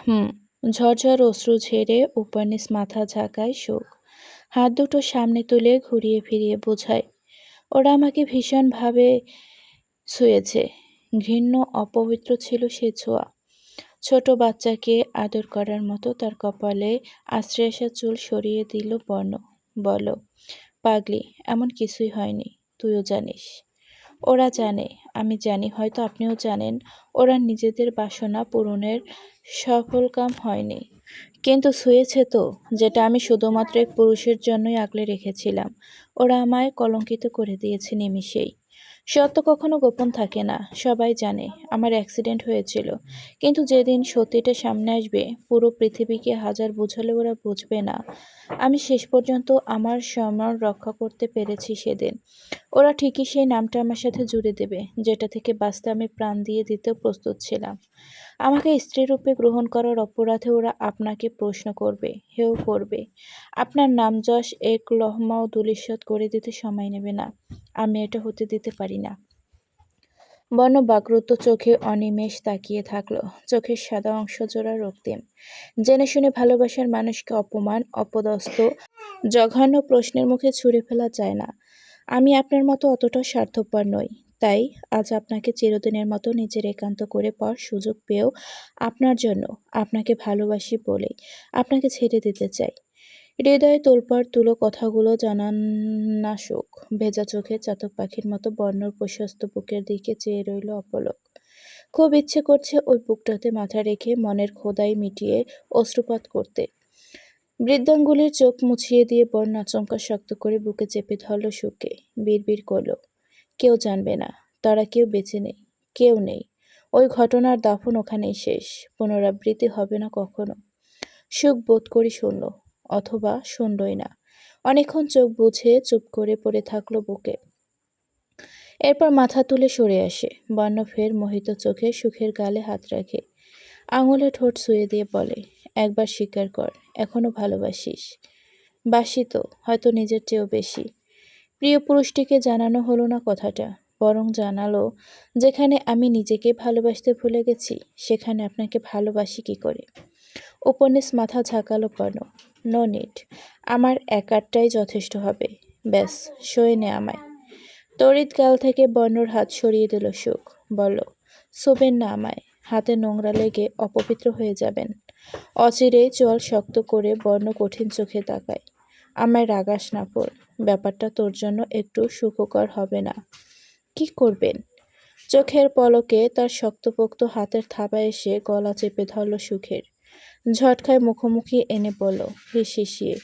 হুম। ঝরঝর অশ্রু ঝেড়ে উপর নিচ মাথা ঝাঁকায় সুখ। হাত দুটো সামনে তুলে ঘুরিয়ে ফিরিয়ে বোঝায়, ওরা আমাকে ভীষণভাবে ছুঁয়েছে। ঘৃণ্য অপবিত্র ছিল সে ছোঁয়া। ছোট বাচ্চাকে আদর করার মতো তার কপালে আছড়ে আসা চুল সরিয়ে দিল বর্ণ। বলল, পাগলি, এমন কিছুই হয়নি, তুইও জানিস। ওরা জানে, আমি জানি, হয়তো আপনিও জানেন, ওরা নিজেদের বাসনা পূরণের সফলকাম হয়নি। কিন্তু ছুঁয়েছে তো, যেটা আমি শুধুমাত্র এক পুরুষের জন্যই আগলে রেখেছিলাম। ওরা আমায় কলঙ্কিত করে দিয়েছে নিমিষেই। সত্য কখনো গোপন থাকে না, সবাই জানে আমার অ্যাক্সিডেন্ট হয়েছিল। কিন্তু যেদিন সত্যিটা সামনে আসবে, পুরো পৃথিবীকে হাজার বোঝালেও ওরা বুঝবে না। আমি শেষ পর্যন্ত আমার সম্মান রক্ষা করতে পেরেছি সেদিন। ওরা ঠিকই সেই নামটা আমার সাথে জুড়ে দেবে, যেটা থেকে বাঁচতে আমি প্রাণ দিয়ে দিতেও প্রস্তুত ছিলাম। আমাকে স্ত্রীরূপে গ্রহণ করার অপরাধে ওরা আপনাকে প্রশ্ন করবে, হেয় করবে। আপনার নামযশ এক লহমাও ধূলিসাৎ করে দিতে সময় নেবে না। আমি এটা হতে দিতে পারি না। বর্ণ বাকরুদ্ধ চোখে অনিমেষ তাকিয়ে থাকল। চোখের সাদা অংশ জোড়া রক্তিম। জেনে শুনে ভালোবাসার মানুষকে অপমান, অপদস্থ, জঘন্য প্রশ্নের মুখে ছুঁড়ে ফেলা যায় না। আমি আপনার মতো অতটা স্বার্থপর নই। তাই আজ আপনাকে চিরদিনের মতো নিজের একান্ত করে পাওয়ার সুযোগ পেয়েও আপনার জন্য, আপনাকে ভালোবাসি বলেই আপনাকে ছেড়ে দিতে চাই। হৃদয়ে তোলপাড় তুলো কথাগুলো জানান না সুখ। ভেজা চোখে চাতক পাখির মতো বর্ণর প্রশস্ত বুকের দিকে চেয়ে রইল অপলক। খুব ইচ্ছে করছে ওই বুকটাতে মাথা রেখে মনের খোদাই মিটিয়ে অশ্রুপাত করতে। বৃদ্ধাঙ্গুলির চোখ মুছিয়ে দিয়ে বর্ণ আচমকা শক্ত করে বুকে চেপে ধরল সুখকে। বিড়বিড় করল, কেউ জানবে না, তারা কেউ বেঁচে নেই, কেউ নেই। ওই ঘটনার দাফন ওখানেই শেষ, পুনরাবৃত্তি হবে না কখনো। সুখ বোধ করি শুনল, অথবা শুনলই না। অনেকক্ষণ চোখ বুঝে চুপ করে পড়ে থাকলো বুকে। এরপর মাথা তুলে সরে আসে। বর্ণ ফের মোহিত চোখে সুখের গালে হাত রাখে। আঙুলে ঠোঁট ছুঁয়ে দিয়ে বলে, একবার স্বীকার কর, এখনো ভালোবাসিস। বাসি তো, হয়তো নিজের চেয়েও বেশি। প্রিয় পুরুষটিকে জানানো হলো না কথাটা, বরং জানালো, যেখানে আমি নিজেকে ভালোবাসতে ভুলে গেছি, সেখানে আপনাকে ভালোবাসি কি করে। উপন্যাস মাথা ঝাঁকালো বর্ণ। নো নিড, আমার একারটাই যথেষ্ট হবে। ব্যাস, সয়ে নে আমায়। তড়িৎ গাল থেকে বর্ণর হাত সরিয়ে দিল সুখ। বলল, ছোবেন না আমায়, হাতে নোংরা লেগে অপবিত্র হয়ে যাবেন। অচিরেই চোয়াল শক্ত করে বর্ণ কঠিন চোখে তাকায়। আমায় রাগাস না পড়, ব্যাপারটা তোর জন্য একটু সুখকর হবে না। কি করবেন? চোখের পলকে তার শক্তপোক্ত হাতের থাবায় এসে গলা চেপে ধরল সুখের। ঝটকায় মুখোমুখি এনে বলল, হিসিয়ে,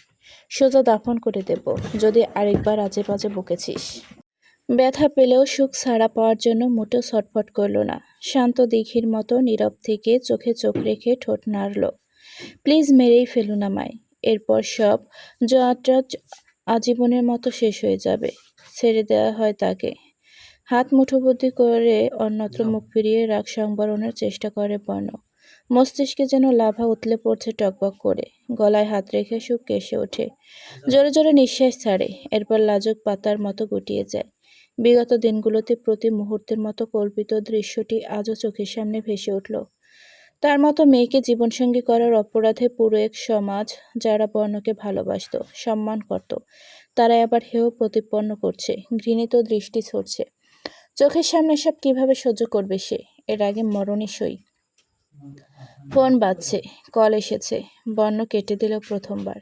সোজা দাফন করে দেব যদি আরেকবার আজে বাজে বকেছিস। ব্যথা পেলেও সুখ ছাড়া পাওয়ার জন্য মোটেও ছটফট করল না। শান্ত দিঘির মতো নীরব থেকে চোখে চোখ রেখে ঠোঁট নাড়ল। প্লিজ মেরেই ফেলুন আমায়, এরপর সব যাত্রা আজীবনের মতো শেষ হয়ে যাবে। ছেড়ে দেওয়া হয় তাকে। হাত মুঠোবদ্ধি করে অন্যত্র মুখ ফিরিয়ে রাগ সংবরণের চেষ্টা করে বর্ণ। মস্তিষ্কে যেন লাভা উতলে পড়ছে টকবক করে। গলায় হাত রেখে সুখ কেসে ওঠে। জোরে জোরে নিঃশ্বাস ছাড়ে, এরপর লাজুক পাতার মতো গুটিয়ে যায়। বিগত দিনগুলোতে প্রতি মুহূর্তের মতো কল্পিত দৃশ্যটি আজও চোখের সামনে ভেসে উঠল। তার মতো মেয়েকে জীবনসঙ্গী করার অপরাধে পুরো এক সমাজ, যারা বর্ণকে ভালোবাসত, সম্মান করত, তারাই আবার হেয় প্রতিপন্ন করছে, ঘৃণিত দৃষ্টি ছড়ছে। চোখের সামনে সব কিভাবে সহ্য করবে সে? এর আগে মরণই সই। ফোন বাজছে, কল এসেছে। বর্ণ কেটে দিল প্রথমবার।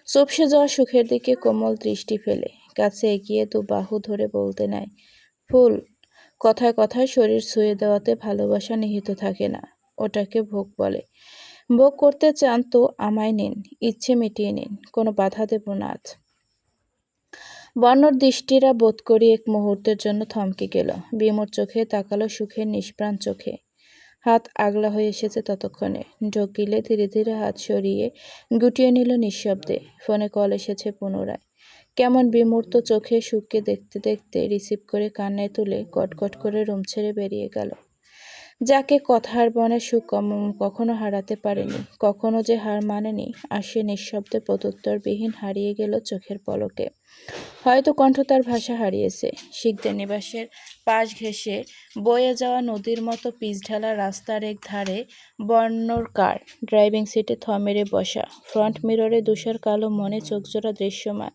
চুপসে যাওয়া সুখের দিকে কোমল দৃষ্টি ফেলে কাছে এগিয়ে দু বাহু ধরে বলতে নেয়, ফুল। কথায় কথায় শরীর ছুঁয়ে দেওয়াতে ভালোবাসা নিহিত থাকে না, ওটাকে ভোগ বলে। ভোগ করতে চান তো আমায় নিন, ইচ্ছে মিটিয়ে নিন, কোনো বাধা দেব না আজ। বর্ণর দৃষ্টিরা বোধ করি এক মুহূর্তের জন্য থমকে গেল। বিমূঢ় চোখে তাকালো সুখের নিষ্প্রাণ চোখে। হাত আগলা হয়ে এসেছে ততক্ষণে। ঢোক গিলে ধীরে ধীরে হাত সরিয়ে গুটিয়ে নিল নিঃশব্দে। ফোনে কল এসেছে পুনরায়। কেমন বিমূর্ত চোখে সুখকে দেখতে দেখতে রিসিভ করে কান্নায় তুলে কটকট করে রুম ছেড়ে বেরিয়ে গেল। যাকে কথার বনে সুখ কখনো হারাতে পারেনি, কখনো যে হার মানেনি, আর সে নিঃশব্দে প্রত্যুত্তরবিহীন হারিয়ে গেল চোখের পলকে। হয়তো কণ্ঠ তার ভাষা হারিয়েছে। শিখদের নিবাসের পাশ ঘেঁষে বয়ে যাওয়া নদীর মতো পিচঢালা রাস্তার এক ধারে বর্ণর কার, ড্রাইভিং সিটে থ মেরে বসা, ফ্রন্ট মিররে ধূসর কালো মনে চোখজোড়া দৃশ্যমান।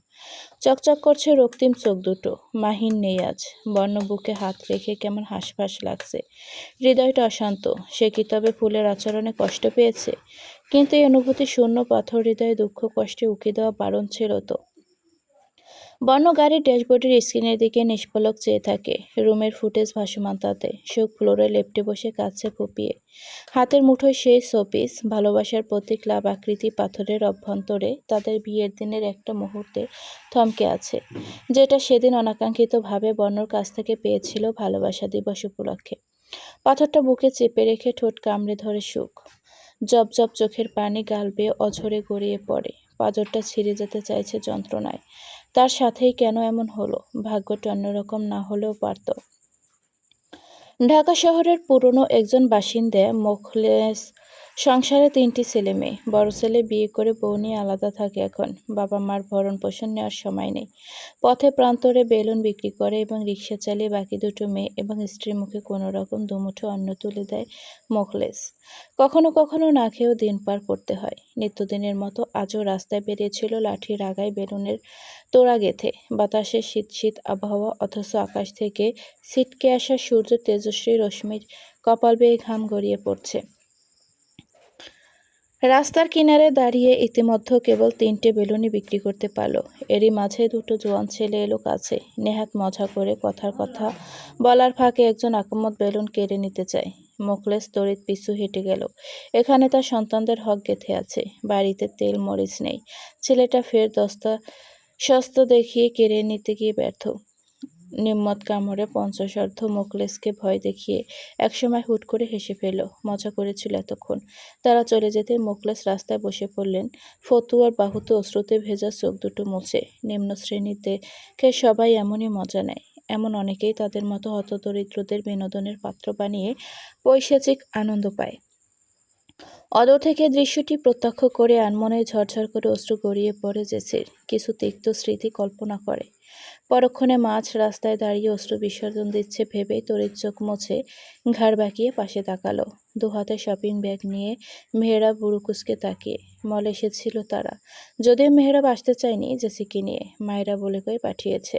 চকচক করছে রক্তিম চোখ দুটো। মাহিন নেই আজ। বর্ণ বুকে হাত রেখে কেমন হাঁসফাঁস লাগছে। হৃদয়টা অশান্ত। সে কি তবে ফুলের আচরণে কষ্ট পেয়েছে? কিন্তু এই অনুভূতি শূন্য পাথর হৃদয়ে দুঃখ কষ্টে উকি দেওয়া বারণ ছিল তো। বর্ণ গাড়ির ড্যাশবোর্ডের স্ক্রিনের দিকে নিষ্পলক চেয়ে থাকে। রুমের ফুটেজ ভাসমান তাতে। সুখ ফ্লোরে লেপ্টে বসে কাঁদছে ফুপিয়ে। হাতের মুঠোয় সেই শোপিস, ভালোবাসার প্রতীক লাভ আকৃতি পাথরের অভ্যন্তরে তাদের বিয়ের দিনের একটা মুহূর্তে থমকে আছে, যেটা সেদিন অনাকাঙ্ক্ষিতভাবে বর্ণর কাছ থেকে পেয়েছিল ভালোবাসা দিবস উপলক্ষে। পাথরটা বুকে চেপে রেখে ঠোঁট কামড়ে ধরে সুখ। জব জব চোখের পানি গাল বেয়ে অঝরে গড়িয়ে পড়ে। পাঁজরটা ছিঁড়ে যেতে চাইছে যন্ত্রণায়। তার সাথেই কেন এমন হলো? ভাগ্যটা অন্যরকম না হলেও পারত। ঢাকা শহরের পুরনো একজন বাসিন্দা মোখলেস। সংসারে ৩টি ছেলে মেয়ে। বড় ছেলে বিয়ে করে বউ নিয়ে আলাদা থাকে এখন। বাবা মার ভরণ পোষণ নেওয়ার সময় নেই। পথে প্রান্তরে বেলুন বিক্রি করে এবং রিকশা চালিয়ে বাকি দুটো মেয়ে এবং স্ত্রীর মুখে কোনো রকম দুমুঠো অন্ন তুলে দেয় মোখলেস। কখনো কখনো না খেয়েও দিন পার করতে হয়। নিত্যদিনের মতো আজও রাস্তায় বেরিয়েছিল লাঠির আগায় বেলুনের তোড়া গেঁথে। বাতাসে শীত শীত আবহাওয়া, অথচ আকাশ থেকে ছিটকে আসা সূর্য তেজস্বী রশ্মির কপাল বেয়ে ঘাম গড়িয়ে পড়ছে। রাস্তার কিনারে দাঁড়িয়ে ইতিমধ্যে কেবল ৩টে বেলুনই বিক্রি করতে পারল। এরই মাঝে দুটো জোয়ান ছেলে এলো কাছে। নেহাত মজা করে কথার কথা বলার ফাঁকে একজন আকামত বেলুন কেড়ে নিতে চায়। মোখলেস তড়িৎ পিছু হেঁটে গেল। এখানে তার সন্তানদের হক গেঁথে আছে। বাড়িতে তেল মরিচ নেই। ছেলেটা ফের সস্তা দেখিয়ে কেড়ে নিতে গিয়ে ব্যর্থ। নিম্মত কামড়ে পঞ্চশর্ধ মোখলেসকে ভয় দেখিয়ে একসময় হুট করে হেসে ফেলল। মজা করেছিল এতক্ষণ। তারা চলে যেতে মোখলেস রাস্তায় বসে পড়লেন, ফতুয়ার বাহুতে অশ্রুতে ভেজা চোখ দুটো মুছে। নিম্ন শ্রেণীর দেখে সবাই এমনই মজা নেয়। এমন অনেকেই তাদের মতো হতদরিদ্রদের বিনোদনের পাত্র বানিয়ে পৈশাচিক আনন্দ পায়। অদূর থেকে দৃশ্যটি প্রত্যক্ষ করে আনমনে ঝরঝর করে অশ্রু গড়িয়ে পড়ে জেসির। কিছু তিক্ত স্মৃতি কল্পনা করে। পরক্ষণে মাঝ রাস্তায় দাঁড়িয়ে অশ্রু বিসর্জন দিচ্ছে ভেবেই তড়িৎ চোখ মুছে ঘাড় বাঁকিয়ে পাশে তাকালো। দুহাতে শপিং ব্যাগ নিয়ে মেহেরাব বুড়ুকুসকে তাকিয়ে। মলে এসেছিল তারা। যদিও মেহেরাব আসতে চায়নি জেসিকে নিয়ে, মায়েরা বলে কয়ে পাঠিয়েছে।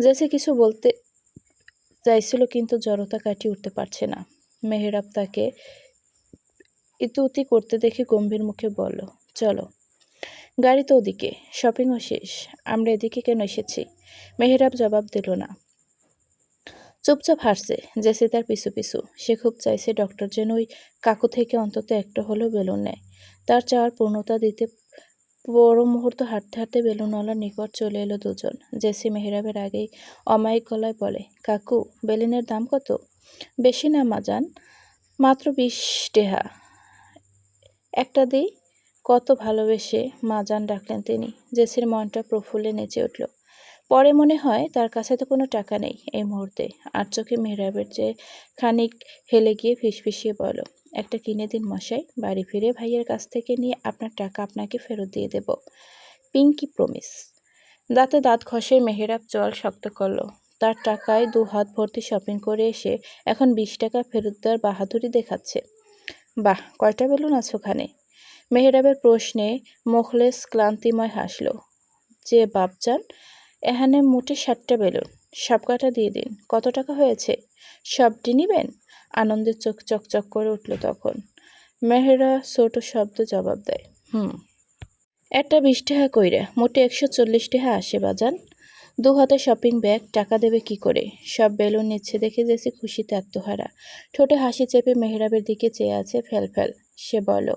জেসি কিছু বলতে চাইছিল কিন্তু জড়তা কাটিয়ে উঠতে পারছে না। মেহেরাব তাকে ইতুতি করতে দেখে গম্ভীর মুখে বলল, চলো। গাড়ি তো ওদিকে, শপিংও শেষ, আমরা এদিকে কেন এসেছি? মেহেরাব জবাব দিল না। চুপচাপ হাসছে জেসি তার পিছু পিছু। সে খুব চাইছে ডক্টর যেন ওই কাকু থেকে অন্তত একটা হলেও বেলুন নেয়। তার চাওয়ার পূর্ণতা দিতে পর মুহূর্ত হাঁটতে হাঁটতে বেলুনওয়ালার নিকট চলে এলো দুজন। জেসি মেহেরাবের আগেই অমায়িক গলায় বলে, কাকু, বেলুনের দাম কত? বেশি না মাজান, মাত্র 20 টেহা। একটা দিই। কত ভালোবেসে মাজান ডাকলেন তিনি। জেসির মনটা প্রফুল্লে নেচে উঠল। পরে মনে হয় তার কাছে তো কোনো টাকা নেই এই মুহূর্তে। আর চোখে মেহরাবের চেয়ে খানিক হেলে গিয়ে ফিসফিসিয়ে বলল, একটা কিনে দিন মশাই, বাড়ি ফিরে ভাইয়ের কাছ থেকে নিয়ে আপনার টাকা আপনাকে ফেরত দিয়ে দেব। Pinky promise. দাঁতে দাঁত ঘষে মেহেরাব জল শক্ত করল। তার টাকায় 2 হাত ভর্তি শপিং করে এসে এখন 20 টাকা ফেরত দেওয়ার বাহাদুরি দেখাচ্ছে। বাহ, কয়টা বেলুন আছে ওখানে? মেহেরাবের প্রশ্নে মোখলেস ক্লান্তিময় হাসল। যে বাপজান, এখানে মোটে 60টা বেলুন, সব কটা দিয়ে দিন। কত টাকা হয়েছে? সবটি নিবেন? আনন্দের চোখ চকচক করে উঠল তখন। মেহেরা ছোট শব্দে জবাব দেয়, হুম। একটা 20 টাকা কইরা, মোটে 140 টাকা আসে বাজান। 2 হাতে শপিং ব্যাগ, টাকা দেবে কি করে? সব বেলুন নিচ্ছে দেখে জেসি খুশিতে আত্মহারা। ঠোঁটে হাসি চেপে মেহেরাবের দিকে চেয়ে আছে ফেল। সে বলল,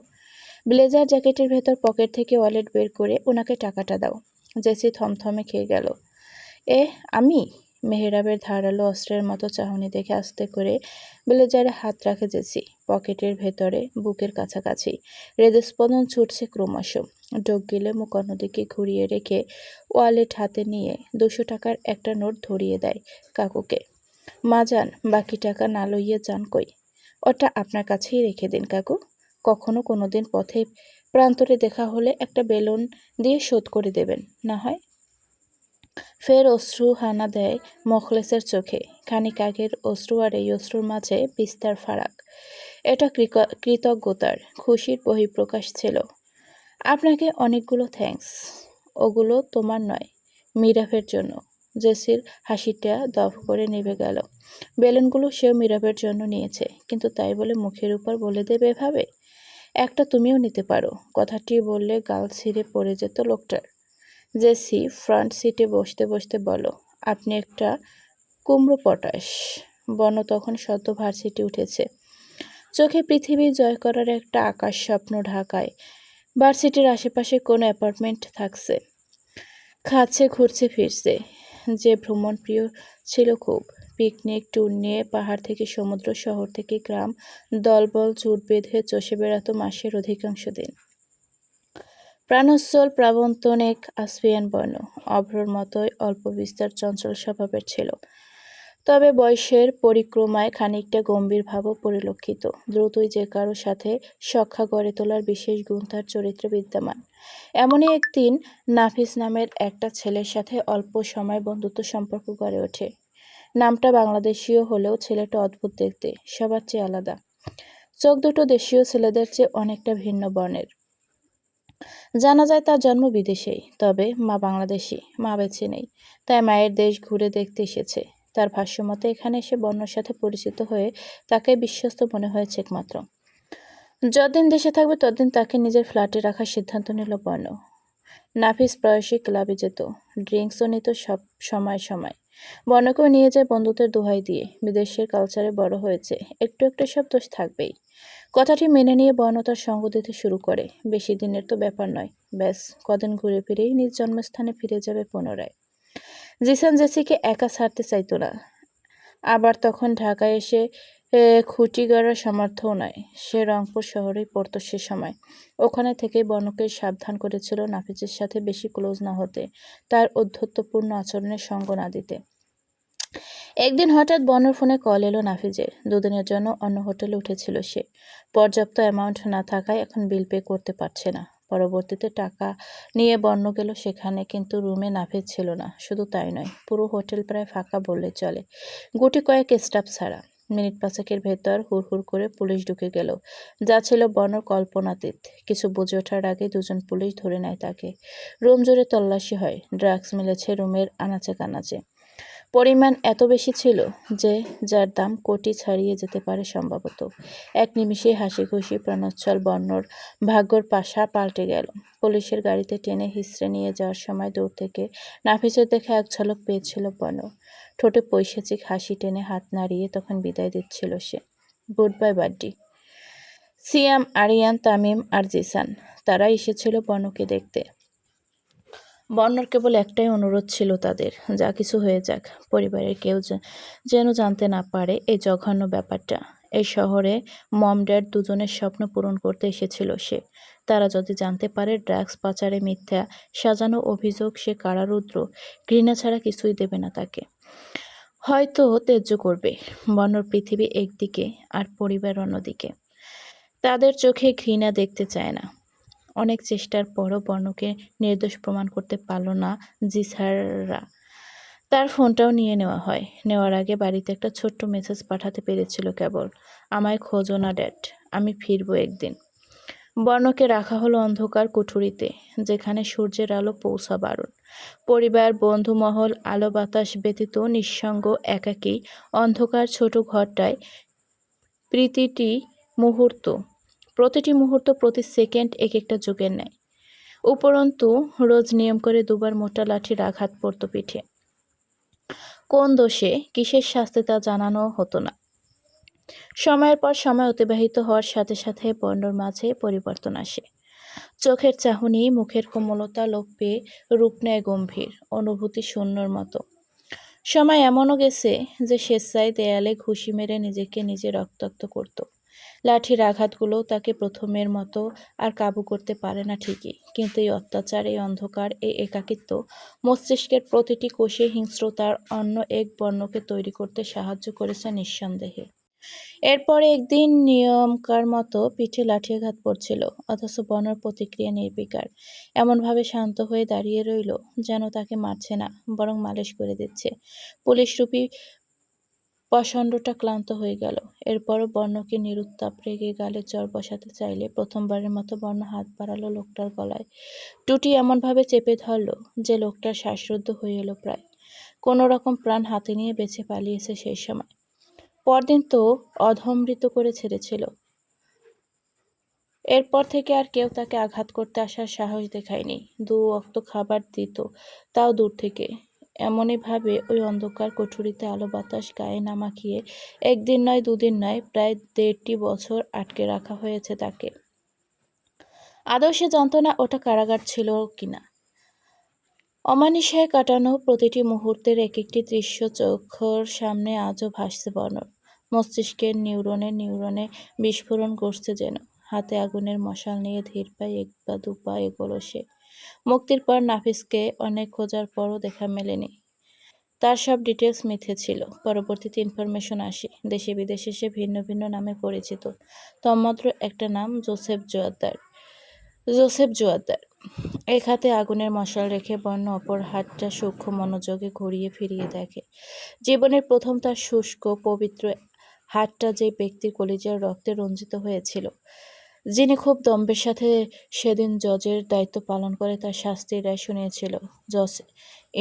ব্লেজার জ্যাকেটের ভেতর পকেট থেকে ওয়ালেট বের করে ওনাকে টাকাটা দাও। জেসি থমথমে খেয়ে গেল। আমি? মেহেরাবের ধারালো অস্ত্রের মতো চাহনি দেখে আস্তে করে ব্লেজারে হাত রাখে জেসি। পকেটের ভেতরে বুকের কাছাকাছি হৃদস্পন্দন ছুটছে ক্রমশ। ঢোক গিলে মুখ অন্যদিকে ঘুরিয়ে রেখে ওয়ালেট হাতে নিয়ে 200 টাকার একটা নোট ধরিয়ে দেয় কাকুকে। মা যান, বাকি টাকা না লইয়া যান কই? ওটা আপনার কাছেই রেখে দিন কাকু। কখনো কোনোদিন পথে প্রান্তরে দেখা হলে একটা বেলুন দিয়ে শোধ করে দেবেন না হয়। ফের অশ্রু হানা দেয় মখলেসের চোখে। খানিক আগের অশ্রু আর এই অশ্রুর মাঝে বিস্তার ফারাক। এটা কৃতজ্ঞতার, খুশির বহিঃপ্রকাশ ছিল। আপনাকে অনেকগুলো থ্যাঙ্কস। ওগুলো তোমার নয়, মিরাভের জন্য। জেসির হাসিটা দফ করে নিভে গেল। বেলুনগুলো সেও মিরাভের জন্য নিয়েছে, কিন্তু তাই বলে মুখের উপর বলে দেবে এভাবে? একটা তুমিও নিতে পারো। কথাটি বললে গাল ছিঁড়ে পড়ে যেত লোকটার। জেসি ফ্রন্ট সিটে বসতে বসতে বলো, আপনি একটা কুমড়ো পটাশ। বন তখন সদ্য ভার্সিটি উঠেছে। চোখে পৃথিবী জয় করার একটা আকাশ স্বপ্ন ঢাকায়। ভার্সিটির আশেপাশে কোনো অ্যাপার্টমেন্ট থাকছে, খাচ্ছে, ঘুরছে ফিরছে। যে ভ্রমণ প্রিয় ছিল খুব। পিকনিক ট্যুর নিয়ে পাহাড় থেকে সমুদ্র, শহর থেকে গ্রাম, দলবল জুট বেঁধে চষে বেড়াত মাসের অধিকাংশ দিন। প্রাণোচ্ছল প্রাবন্তনিক আসফিয়ান বর্ণ, অভ্রর মতোই অল্প বিস্তার চঞ্চল স্বভাবের ছিল। তবে বয়সের পরিক্রমায় খানিকটা গম্ভীর ভাবও পরিলক্ষিত। দ্রুতই যে কারো সাথে সখ্যা গড়ে তোলার বিশেষ গুণ তার চরিত্রে বিদ্যমান। এমনই একদিন নাফিস নামের একটা ছেলের সাথে অল্প সময় বন্ধুত্ব সম্পর্ক গড়ে ওঠে। নামটা বাংলাদেশীয় হলেও ছেলেটা অদ্ভুত দেখতে, সবার চেয়ে আলাদা। চোখ দুটো দেশীয় ছেলেদের চেয়ে অনেকটা ভিন্ন বর্ণের। জানা যায় তার জন্ম বিদেশেই, তবে মা বাংলাদেশি, মা বেঁচে নেই। তাই মায়ের দেশ ঘুরে দেখতে এসেছে। তার ভাষ্যমতে এখানে এসে বর্ণর সাথে পরিচিত হয়ে তাকে বিশ্বস্ত মনে হয়েছে একমাত্র। যতদিন দেশে থাকবে ততদিন তাকে নিজের ফ্ল্যাটে রাখার সিদ্ধান্ত নিল বর্ণ। নাফিস প্রায়শই ক্লাবে যেত, ড্রিঙ্কসও নিত সব সময় সময়। বর্ণকেও নিয়ে যায় বন্ধুদের দোহাই দিয়ে। বিদেশের কালচারে বড় হয়েছে, একটু একটু সব দোষ থাকবেই। কথাটি মেনে নিয়ে বর্ণ তার সঙ্গ দিতে শুরু করে। বেশি দিনের তো ব্যাপার নয়, ব্যাস কদিন ঘুরে ফিরেই নিজ জন্মস্থানে ফিরে যাবে পুনরায়। জিসান জেসিকে একা ছাড়তে চাইতো না। আবার তখন ঢাকায় এসে খুঁটি গাড়ার সামর্থ্যও নয়। সে রংপুর শহরেই পড়তো সে সময়। ওখানে থেকেই বর্ণকে সাবধান করেছিল নাফিসের সাথে বেশি ক্লোজ না হতে, তার ঔদ্ধত্যপূর্ণ আচরণের সঙ্গ না দিতে। একদিন হঠাৎ বর্ণর ফোনে কল এলো নাফিজের। দুদিনের জন্য অন্য হোটেলে উঠেছিল সে। পর্যাপ্ত অ্যামাউন্ট না থাকায় এখন বিল পে করতে পারছে না। পরবর্তীতে টাকা নিয়ে বর্ণ গেল সেখানে, কিন্তু রুমে নাফিজ ছিল না। শুধু তাই নয়, পুরো হোটেল প্রায় ফাঁকা বললে চলে, গুটি কয়েক স্টাফ ছাড়া। মিনিট পাঁচেকের ভেতর হুড় করে পুলিশ ঢুকে গেল, যা ছিল বর্ণর কল্পনাতীত। কিছু বুঝে ওঠার আগে দুজন পুলিশ ধরে নেয় তাকে। রুম জুড়ে তল্লাশি হয়, ড্রাগস মিলেছে রুমের আনাচে কানাচে। পরিমাণ এত বেশি ছিল যে যার দাম কোটি ছাড়িয়ে যেতে পারে সম্ভবত। এক নিমিষেই হাসিখুশি প্রাণোচ্ছল বর্ণর ভাগ্যর পাশা পাল্টে গেল। পুলিশের গাড়িতে টেনে হিঁচড়ে নিয়ে যাওয়ার সময় দূর থেকে নাফিসের দেখে এক ঝলক পেয়েছিল বর্ণ। ঠোঁটে পৈশাচিক হাসি টেনে হাত নাড়িয়ে তখন বিদায় দিচ্ছিল সে। Good bye buddy. Siam, Ariyan, Tamim আর জিসান, তারা এসেছিল বর্ণকে দেখতে। বর্ণর কেবল একটাই অনুরোধ ছিল তাদের, যা কিছু হয়ে যাক, পরিবারের কেউ যেন জানতে না পারে এই জঘন্য ব্যাপারটা। এই শহরে মম ড্যাড দুজনের স্বপ্ন পূরণ করতে এসেছিল সে। তারা যদি জানতে পারে ড্রাগস পাচারে মিথ্যা সাজানো অভিযোগ, সে কারারুদ্র ঘৃণা ছাড়া কিছুই দেবে না তাকে। হয়তো ত্যায্য করবে। বর্ণর পৃথিবী একদিকে আর পরিবার অন্যদিকে। তাদের চোখে ঘৃণা দেখতে চায় না। অনেক চেষ্টার পরও বর্ণকে নির্দোষ প্রমাণ করতে পারল না জিসাররা। তার ফোনটাও নিয়ে নেওয়া হয়। নেওয়ার আগে বাড়িতে একটা ছোট্ট মেসেজ পাঠাতে পেরেছিল কেবল, আমায় খোঁজো না ড্যাড, আমি ফিরবো একদিন। বর্ণকে রাখা হলো অন্ধকার কুঠুরিতে, যেখানে সূর্যের আলো পৌঁছা বারণ। পরিবার, বন্ধু মহল, আলো বাতাস ব্যতীত নিঃসঙ্গ একাকী অন্ধকার ছোট ঘরটায় প্রতিটি মুহূর্ত প্রতি সেকেন্ড এক একটা যুগের ন্যায়। উপরন্তু রোজ নিয়ম করে দুবার মোটা লাঠির আঘাত পড়ত পিঠে। কোন দোষে, কিসের শাস্তি তা জানানো হতো না। সময়ের পর সময় অতিবাহিত হওয়ার সাথে সাথে বর্ণর মাঝে পরিবর্তন আসে। চোখের চাহনি, মুখের কোমলতা লোপ পেয়ে রূপ নেয় গম্ভীর, অনুভূতি শূন্যর মতো। সময় এমনও গেছে যে স্বেচ্ছায় দেয়ালে ঘুষি মেরে নিজেকে নিজে রক্তাক্ত করত। লাঠির আঘাতগুলোও তাকে প্রথমের মতো আর কাবু করতে পারে না ঠিকই, কিন্তু এই অত্যাচার, এই অন্ধকার, এই একাকিত্ব মস্তিষ্কের প্রতিটি কোষে হিংস্রতার অন্য এক বর্ণকে তৈরি করতে সাহায্য করেছে নিঃসন্দেহে। এরপরে একদিন নিয়মকার মতো পিঠে লাঠিয়াঘাত পড়ছিল, অথচ বনর প্রতিক্রিয়া নির্বিকার। এমনভাবে শান্ত হয়ে দাঁড়িয়ে রইল যেন তাকে মারছে না, বরং মালিশ করে দিচ্ছে। পুলিশরূপী প্রচণ্ডটা ক্লান্ত হয়ে গেল। এরপরও বর্ণকে নিরুত্তাপ রেগে গালে চড় বসাতে চাইলে প্রথমবারের মতো বর্ণ হাত বাড়ালো লোকটার গলায়। টুটি এমনভাবে চেপে ধরল যে লোকটার শ্বাসরুদ্ধ হয়ে এলো প্রায়। কোনো রকম প্রাণ হাতে নিয়ে বেঁচে পালিয়েছে সেই সময়। পরদিন তো অধমৃত করে ছেড়েছিল। এরপর থেকে আর কেউ তাকে আঘাত করতে আসার সাহস দেখায়নি। দু ওয়াক্ত খাবার দিত, তাও দূর থেকে। এমনইভাবে ওই অন্ধকার কুঠুরিতে আলো বাতাস গায়ে না মাখিয়ে একদিন নয়, দুদিন নয়, প্রায় ১.৫ বছর আটকে রাখা হয়েছে তাকে। আদৌ সে জানত না ওটা কারাগার ছিল কিনা। অমানিশায় কাটানো প্রতিটি মুহূর্তের এক-একটি দৃশ্য চোখের সামনে আজও ভাসছে বর্ণর। মস্তিষ্কের নিউরনে বিস্ফোরণ ঘটছে যেন। হাতে আগুনের মশাল নিয়ে ধীর পায়ে ১ পা ২ পা এগোল সে। মুক্তির পর নাফিসকে অনেক খোঁজার পরও দেখা মেলেনি। তার সব ডিটেইলস মিথ্যে ছিল। পরবর্তীতে ইনফরমেশন আসে, দেশে বিদেশে সে ভিন্ন ভিন্ন নামে পরিচিত। তন্মধ্যে একটা নাম জোসেফ জোয়ার্দার। এক হাতে আগুনের মশাল রেখে বর্ণ অপর হাতটা সূক্ষ্ম মনোযোগে ঘুরিয়ে ফিরিয়ে দেখে। জীবনের প্রথম তার শুষ্ক পবিত্র হাতটা যে ব্যক্তির কলিজার রক্তে রঞ্জিত হয়েছিল, যিনি খুব দম্ভের সাথে সেদিন জজের দায়িত্ব পালন করে তার শাস্তির রায় শুনিয়েছিল। জজ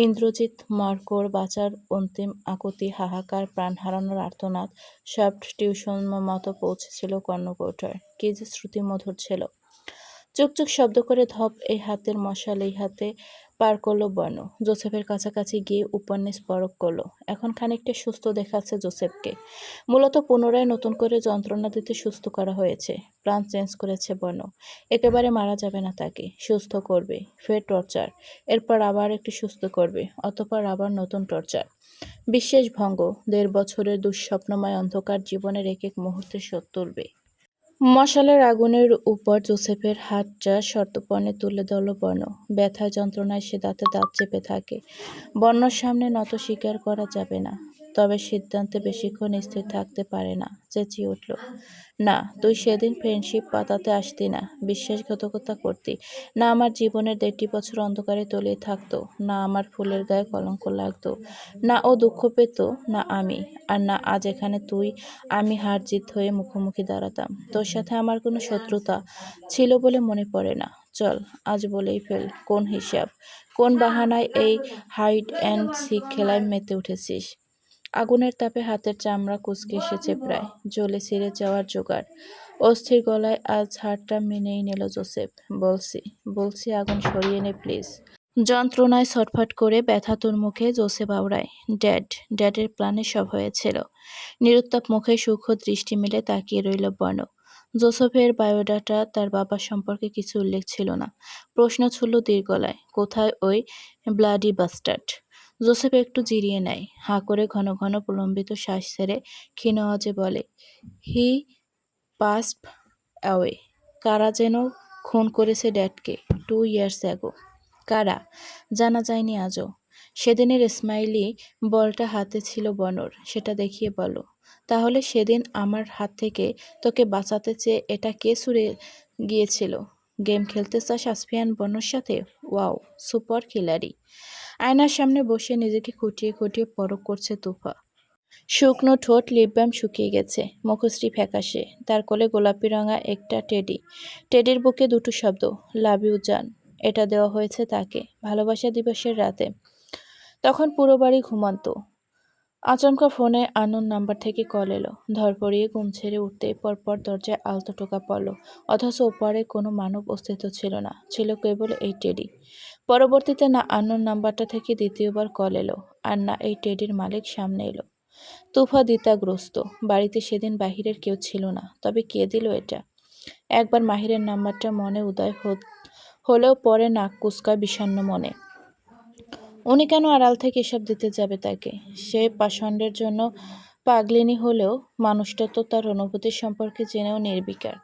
ইন্দ্রজিৎ মার্কোর বাঁচার অন্তিম আকুতি, হাহাকার, প্রাণ হারানোর আর্তনাদ সব টিউশন মতো পৌঁছেছিল কর্ণকৌটার। কি যে শ্রুতিমধুর ছিল। চুকচুক শব্দ করে ধপ এই হাতের মশাল এই হাতে পার করল বর্ণ। জোসেফের কাছাকাছি গিয়ে উপন্যাস পরখ করল। এখন খানিকটা সুস্থ দেখাচ্ছে জোসেফকে। মূলত পুনরায় নতুন করে যন্ত্রণা দিতে সুস্থ করা হয়েছে। প্ল্যান চেঞ্জ করেছে বর্ণ। একেবারে মারা যাবে না তাকে, সুস্থ করবে, ফের টর্চার, এরপর আবার একটু সুস্থ করবে, অতঃপর আবার নতুন টর্চার। বিশ্বাস ভঙ্গ, ১.৫ বছরের দুঃস্বপ্নময় অন্ধকার জীবনের এক এক মুহূর্তে শোধ তুলবে। মশালের আগুনের উপর জোসেফের হাতটা সন্তর্পণে তুলে ধরল বর্ণ। ব্যথায় যন্ত্রণায় সে দাঁতে দাঁত চেপে থাকে। বর্ণর সামনে নত স্বীকার করা যাবে না, তবে সিদ্ধান্তে বেশিক্ষণ স্থির থাকতে পারে না। চেঁচিয়ে উঠল, না, তুই সেদিন ফ্রেন্ডশিপ পাতাতে আসতি না, বিশ্বাসঘাতকতা করতি না, আমার জীবনের ১.৫ বছর অন্ধকারে তলিয়ে থাকতো না, আমার ফুলের গায়ে কলঙ্ক লাগতো না, ও দুঃখ পেত না, আমি আর না আজ এখানে তুই আমি হার জিত হয়ে মুখোমুখি দাঁড়াতাম। তোর সাথে আমার কোনো শত্রুতা ছিল বলে মনে পড়ে না। চল, আজ বলেই ফেল, কোন হিসাব, কোন বাহানায় এই হাইড অ্যান্ড সিক খেলায় মেতে উঠেছিস। আগুনের তাপে হাতের চামড়া কুঁচকে এসেছে প্রায়, জ্বলে ছিঁড়ে যাওয়ার জোগাড়। অস্থির গলায় আজ হারটা মেনেই নিল জোসেফ। বলছি আগুন সরিয়ে নে প্লিজ। যন্ত্রণায় ছটফট করে ব্যথাতুর মুখে জোসেফ আওড়ায়, ড্যাডের প্ল্যানে সব হয়েছিল। নিরুত্তাপ মুখে সূক্ষ্ম দৃষ্টি মেলে তাকিয়ে রইল বর্ণ। জোসেফের বায়োডাটা, তার বাবার সম্পর্কে কিছু উল্লেখ ছিল না। প্রশ্ন ছুড়ল দীর গলায়, কোথায় ওই ব্লাডি বাস্টার্ড? জোসেফ একটু জিরিয়ে নেয়, হাঁ করে ঘন ঘন প্রলম্বিত শ্বাস ছেড়ে ক্ষীণ আওয়াজে বলে, হি পাসড অ্যাওয়ে। কারা যেন খুন করেছে ড্যাডকে 2 ইয়ার্স অ্যাগো। কারা? জানা যায়নি আজও। সেদিনের স্মাইলি বলটা হাতে ছিল বর্ণর, সেটা দেখিয়ে বলো। তাহলে সেদিন আমার হাত থেকে তোকে বাঁচাতে চেয়ে এটা কে ছুড়ে গিয়েছিল? গেম খেলতে চাস আসফিয়ান বর্ণর সাথে? ওয়াও, সুপার খিলাড়ি। আয়নার সামনে বসে নিজেকে খুঁটিয়ে খুঁটিয়ে পরখ করছে তুফা। শুকনো ঠোঁট, লিপ বাম শুকিয়ে গেছে, মুখশ্রী ফ্যাকাশে। তার কোলে গোলাপি রঙা একটা টেডির বুকে দুটো শব্দ, লাভ ইউ জান। এটা দেওয়া হয়েছে তাকে ভালোবাসা দিবসের রাতে। তখন পুরো বাড়ি ঘুমন্ত। আচমকা ফোনে আননোন নাম্বার থেকে কল এলো। ধরপড়িয়ে ঘুম ছেড়ে উঠতেই পরপর দরজায় আলতো টোকা পড়ল, অথচ ওপারে কোনো মানব অস্তিত্ব ছিল না, ছিল কেবল এই টেডি। পরবর্তীতে না আননোন নাম্বারটা থেকে দ্বিতীয়বার কল এলো, আর না এই টেডির মালিক সামনে এলো। তুফা দ্বিধাগ্রস্ত। বাড়িতে সেদিন বাহিরের কেউ ছিল না, তবে কে দিল এটা? একবার মাহিরের নাম্বারটা মনে উদয় হলেও পরে নাক কুঁচকায় বিষণ্ণ মনে। উনি কেন আড়াল থেকে এসব দিতে যাবে তাকে? সে পাষণ্ডের জন্য পাগলিনী হলেও মানুষটা তো তার অনুভূতির সম্পর্কে জেনেও নির্বিকার।